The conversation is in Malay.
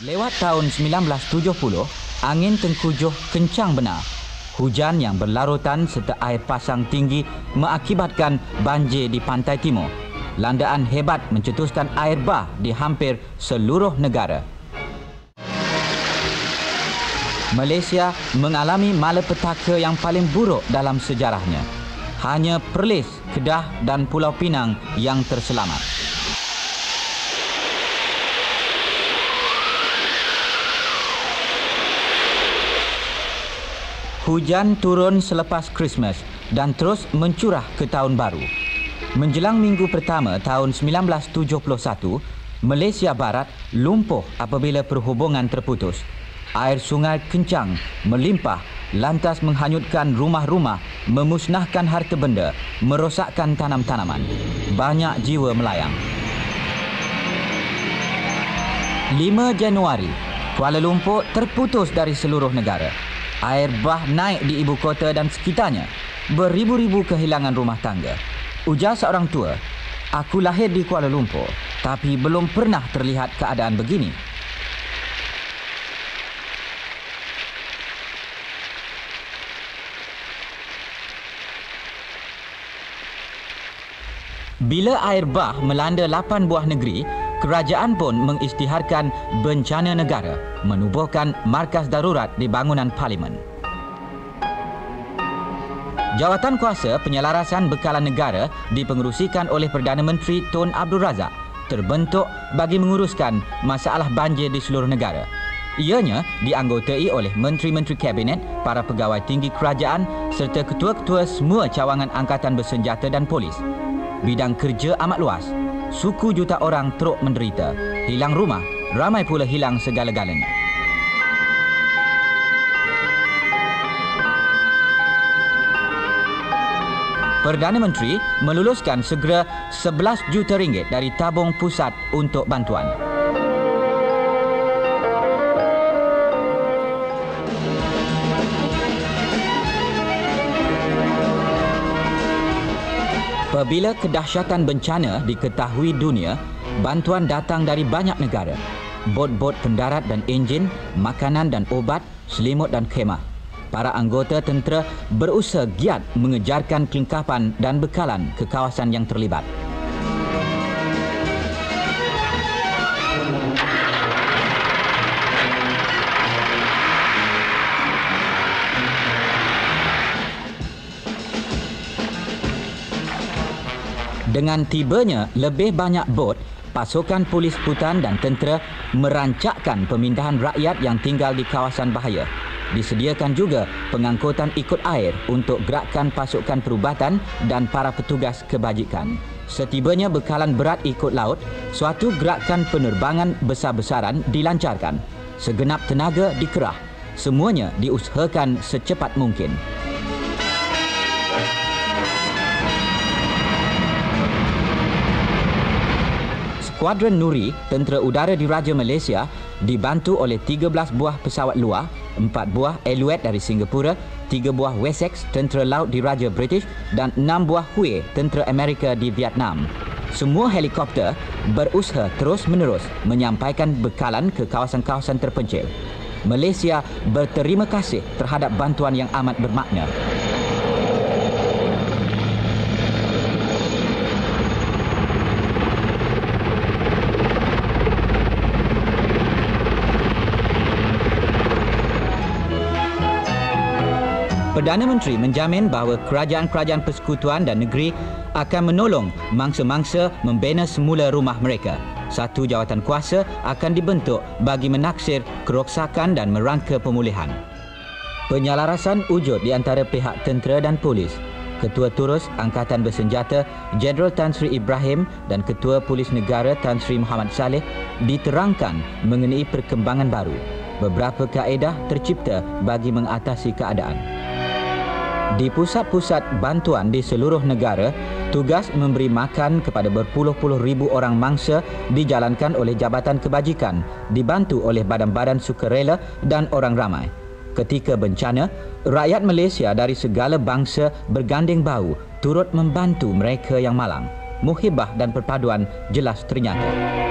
Lewat tahun 1970, angin tengkujuh kencang benar. Hujan yang berlarutan serta air pasang tinggi mengakibatkan banjir di pantai timur. Landaan hebat mencetuskan air bah di hampir seluruh negara. Malaysia mengalami malapetaka yang paling buruk dalam sejarahnya. Hanya Perlis, Kedah dan Pulau Pinang yang terselamat. Hujan turun selepas Christmas dan terus mencurah ke tahun baru. Menjelang minggu pertama tahun 1971, Malaysia Barat lumpuh apabila perhubungan terputus. Air sungai kencang melimpah lantas menghanyutkan rumah-rumah, memusnahkan harta benda, merosakkan tanam-tanaman. Banyak jiwa melayang. 5 Januari, Kuala Lumpur terputus dari seluruh negara. Air bah naik di ibu kota dan sekitarnya. Beribu-ribu kehilangan rumah tangga. Ujar seorang tua, "Aku lahir di Kuala Lumpur, tapi belum pernah terlihat keadaan begini." Bila air bah melanda 8 buah negeri, kerajaan pun mengisytiharkan bencana negara, menubuhkan markas darurat di bangunan Parlimen. Jawatan kuasa penyelarasan bekalan negara dipengerusikan oleh Perdana Menteri Tun Abdul Razak, terbentuk bagi menguruskan masalah banjir di seluruh negara. Ianya dianggotai oleh menteri-menteri kabinet, para pegawai tinggi kerajaan serta ketua-ketua semua cawangan angkatan bersenjata dan polis. Bidang kerja amat luas. Suku juta orang teruk menderita. Hilang rumah, ramai pula hilang segala-galanya. Perdana Menteri meluluskan segera 11 juta ringgit dari tabung pusat untuk bantuan. Apabila kedahsyatan bencana diketahui dunia, bantuan datang dari banyak negara. Bot-bot pendarat dan enjin, makanan dan obat, selimut dan khemah. Para anggota tentera berusaha giat mengejarkan kelengkapan dan bekalan ke kawasan yang terlibat. Dengan tibanya lebih banyak bot, pasukan polis hutan dan tentera merancakkan pemindahan rakyat yang tinggal di kawasan bahaya. Disediakan juga pengangkutan ikut air untuk gerakan pasukan perubatan dan para petugas kebajikan. Setibanya bekalan berat ikut laut, suatu gerakan penerbangan besar-besaran dilancarkan. Segenap tenaga dikerah. Semuanya diusahakan secepat mungkin. Skuadron Nuri, tentera udara diraja Malaysia, dibantu oleh 13 buah pesawat luar, 4 buah Alouette dari Singapura, 3 buah Wessex, tentera laut diraja British dan 6 buah Huey, tentera Amerika di Vietnam. Semua helikopter berusaha terus-menerus menyampaikan bekalan ke kawasan-kawasan terpencil. Malaysia berterima kasih terhadap bantuan yang amat bermakna. Perdana Menteri menjamin bahawa kerajaan-kerajaan persekutuan dan negeri akan menolong mangsa-mangsa membina semula rumah mereka. Satu jawatan kuasa akan dibentuk bagi menaksir kerosakan dan merangka pemulihan. Penyelarasan wujud di antara pihak tentera dan polis. Ketua Turus Angkatan Bersenjata Jeneral Tan Sri Ibrahim dan Ketua Polis Negara Tan Sri Muhammad Saleh diterangkan mengenai perkembangan baru. Beberapa kaedah tercipta bagi mengatasi keadaan. Di pusat-pusat bantuan di seluruh negara, tugas memberi makan kepada berpuluh-puluh ribu orang mangsa dijalankan oleh Jabatan Kebajikan, dibantu oleh badan-badan sukarela dan orang ramai. Ketika bencana, rakyat Malaysia dari segala bangsa berganding bahu turut membantu mereka yang malang. Muhibah dan perpaduan jelas ternyata.